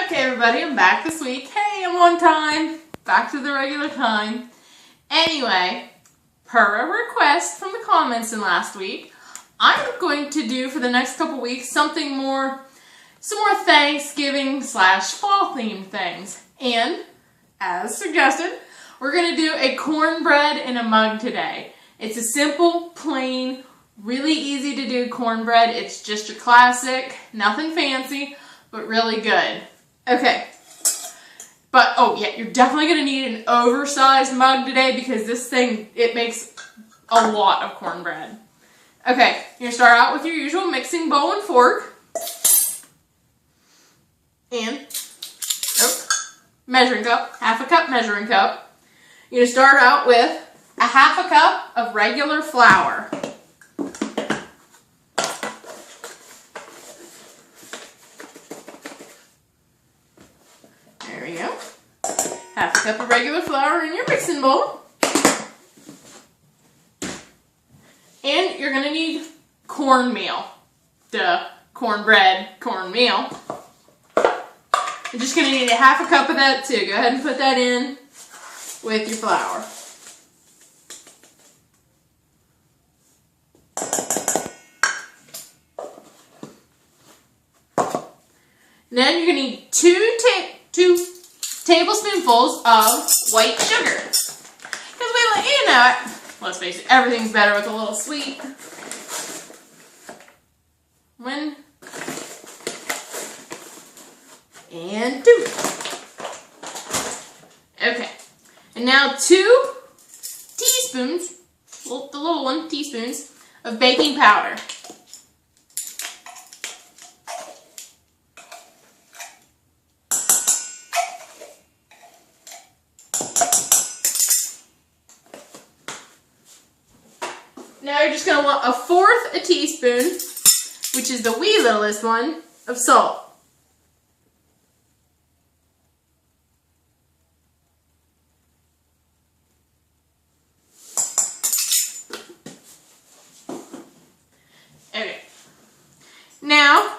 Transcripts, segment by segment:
Okay, everybody, I'm back this week. Hey, I'm on time. Back to the regular time. Anyway, per a request from the comments in last week, I'm going to do for the next couple weeks some more Thanksgiving / fall themed things. And, as suggested, we're going to do a cornbread in a mug today. It's a simple, plain, really easy to do cornbread. It's just your classic, nothing fancy, but really good. Okay, but oh yeah, you're definitely going to need an oversized mug today because this thing, it makes a lot of cornbread. Okay, you're going to start out with your usual mixing bowl and fork. And, measuring cup, half a cup measuring cup. You're going to start out with a half a cup of regular flour. There we go. Half a cup of regular flour in your mixing bowl. And you're going to need cornmeal. Duh, cornbread, cornmeal. You're just going to need a half a cup of that too. Go ahead and put that in with your flour. And then you're going to need two tablespoonfuls of white sugar. Because you know it, let's face it, everything's better with a little sweet. One. And two. Okay. And now 2 teaspoons, the little one, teaspoons of baking powder. Now you're just going to want 1/4 teaspoon, which is the wee littlest one, of salt. Okay. Now,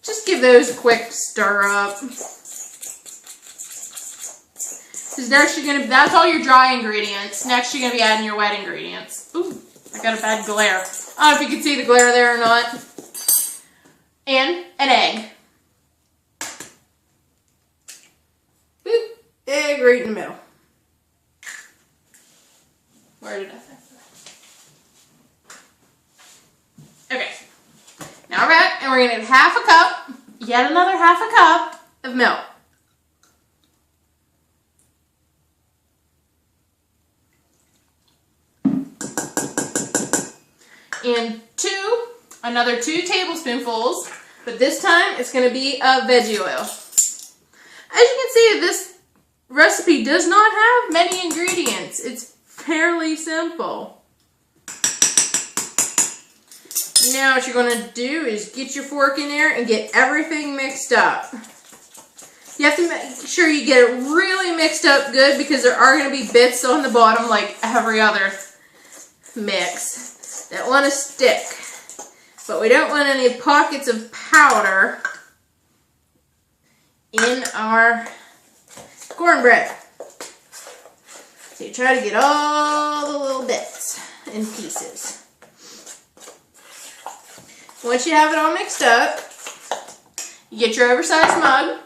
just give those a quick stir up. Because next you're going to, that's all your dry ingredients. Next you're going to be adding your wet ingredients. Ooh. I got a bad glare. I don't know if you can see the glare there or not. And an egg. Boop. Egg right in the middle. Where did I think that? Okay. Now we're back, and we're going to get half a cup, yet another half a cup of milk. And another 2 tablespoonfuls, but this time it's going to be of veggie oil. As you can see, this recipe does not have many ingredients. It's fairly simple. Now what you're going to do is get your fork in there and get everything mixed up. You have to make sure you get it really mixed up good because there are going to be bits on the bottom like every other mix that want to stick, but we don't want any pockets of powder in our cornbread. So you try to get all the little bits and pieces. Once you have it all mixed up, you get your oversized mug.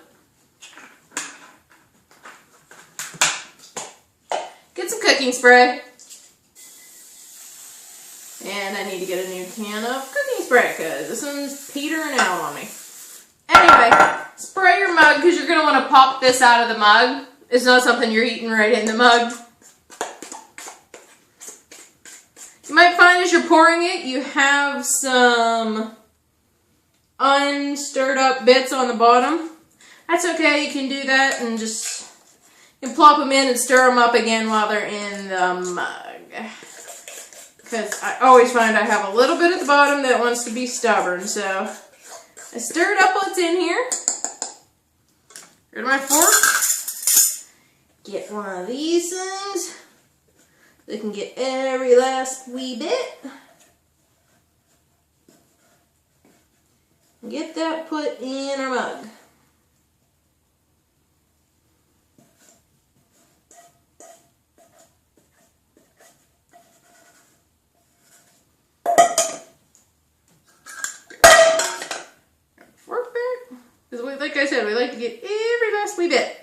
Get some cooking spray. And I need to get a new can of cooking spray because this one's petering out on me. Anyway, spray your mug because you're going to want to pop this out of the mug. It's not something you're eating right in the mug. You might find as you're pouring it, you have some unstirred up bits on the bottom. That's okay, you can do that and just you can plop them in and stir them up again while they're in the mug. Because I always find I have a little bit at the bottom that wants to be stubborn. So I stirred up what's in here. Rid of my fork. Get one of these things. They can get every last wee bit. Get that put in our mug. Because like I said, we like to get every last wee bit.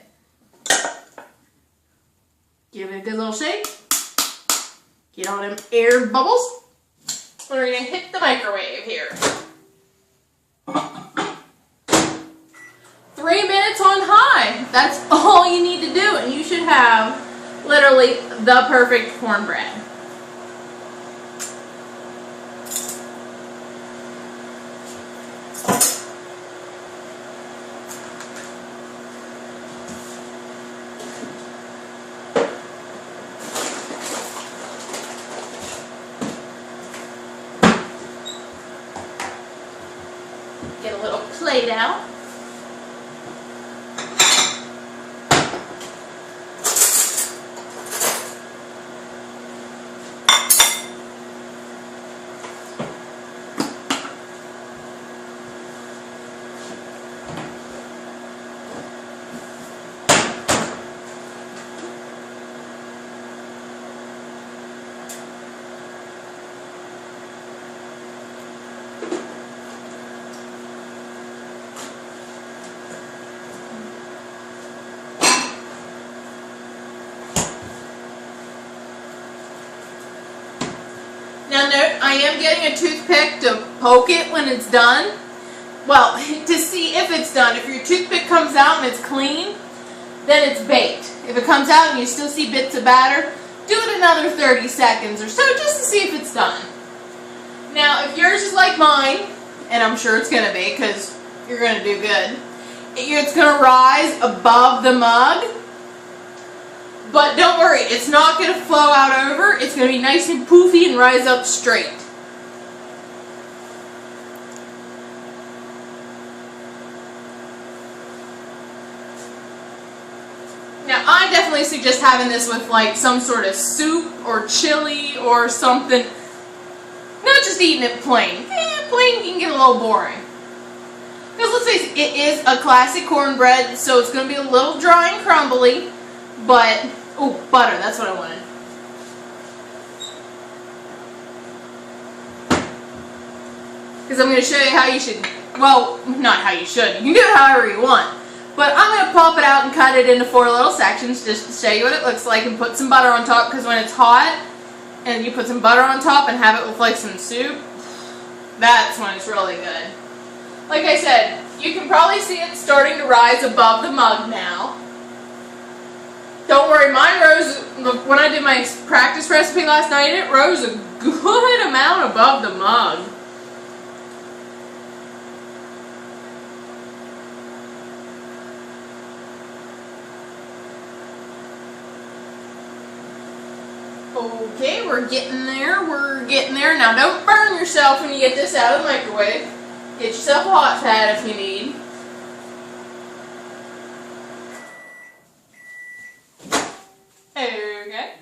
Give it a good little shake. Get all them air bubbles. We're going to hit the microwave here. 3 minutes on high. That's all you need to do, and you should have literally the perfect cornbread. Get a little plate out. Now note, I am getting a toothpick to poke it when it's done. Well, to see if it's done. If your toothpick comes out and it's clean, then it's baked. If it comes out and you still see bits of batter, do it another 30 seconds or so just to see if it's done. Now, if yours is like mine, and I'm sure it's going to be because you're going to do good, it's going to rise above the mug. But don't worry, it's not going to flow out over. It's going to be nice and poofy and rise up straight. Now, I definitely suggest having this with like some sort of soup or chili or something. Not just eating it plain. Plain can get a little boring. Because let's face it, it is a classic cornbread, so it's going to be a little dry and crumbly. But, oh, butter, that's what I wanted. Because I'm going to show you how you should, well, not how you should. You can do it however you want. But I'm going to pop it out and cut it into 4 little sections just to show you what it looks like and put some butter on top, because when it's hot and you put some butter on top and have it with like some soup, that's when it's really good. Like I said, you can probably see it starting to rise above the mug now. Don't worry, mine rose, when I did my practice recipe last night, it rose a good amount above the mug. Okay, we're getting there, Now don't burn yourself when you get this out of the microwave. Get yourself a hot pad if you need. Okay.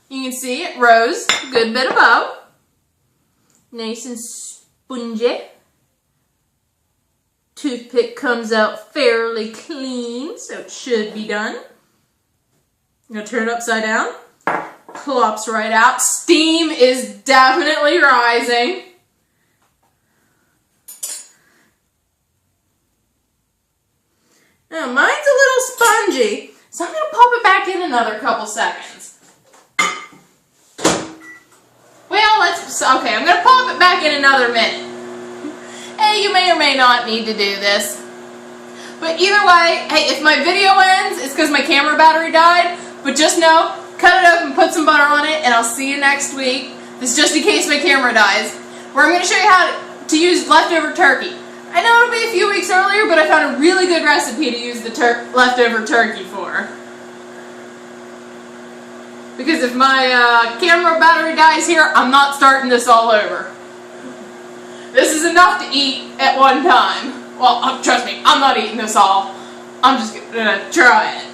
You can see it rose a good bit above. Nice and spongy. Toothpick comes out fairly clean, so it should be done. I'm going to turn it upside down. Plops right out. Steam is definitely rising. Now, mine's a little spongy, so I'm going to pop it back in another couple seconds. Well, okay, I'm going to pop it back in another minute. Hey, you may or may not need to do this. But either way, hey, if my video ends, it's because my camera battery died. But just know, cut it up and put some butter on it, and I'll see you next week. This is just in case my camera dies, where I'm going to show you how to use leftover turkey. I know it'll be a few weeks earlier, but I found a really good recipe to use the leftover turkey for. Because if my camera battery dies here, I'm not starting this all over. This is enough to eat at one time. Well, trust me, I'm not eating this all. I'm just going to try it.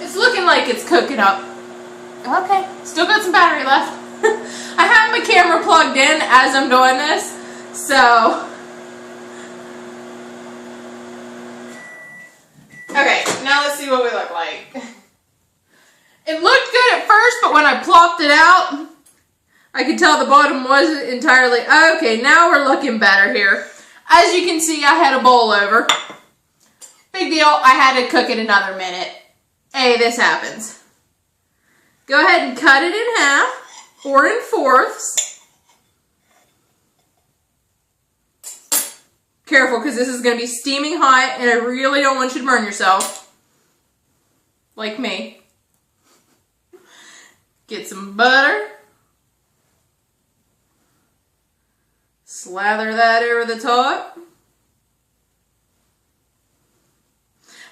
It's looking like it's cooking up. Okay, still got some battery left. I have my camera plugged in as I'm doing this, so. Okay, now let's see see what we look like. It looked good at first, but when I plopped it out, I could tell the bottom wasn't entirely... Okay, now we're looking better here. As you can see, I had a bowl over. Big deal, I had to cook it another minute. Hey, this happens. Go ahead and cut it in half or in fourths. Careful, because this is going to be steaming hot, and I really don't want you to burn yourself. Like me. Get some butter. Slather that over the top.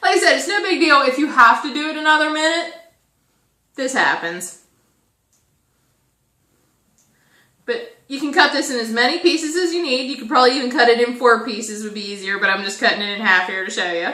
Like I said, it's no big deal if you have to do it another minute. This happens. But you can cut this in as many pieces as you need. You could probably even cut it in 4 pieces, would be easier, but I'm just cutting it in half here to show you.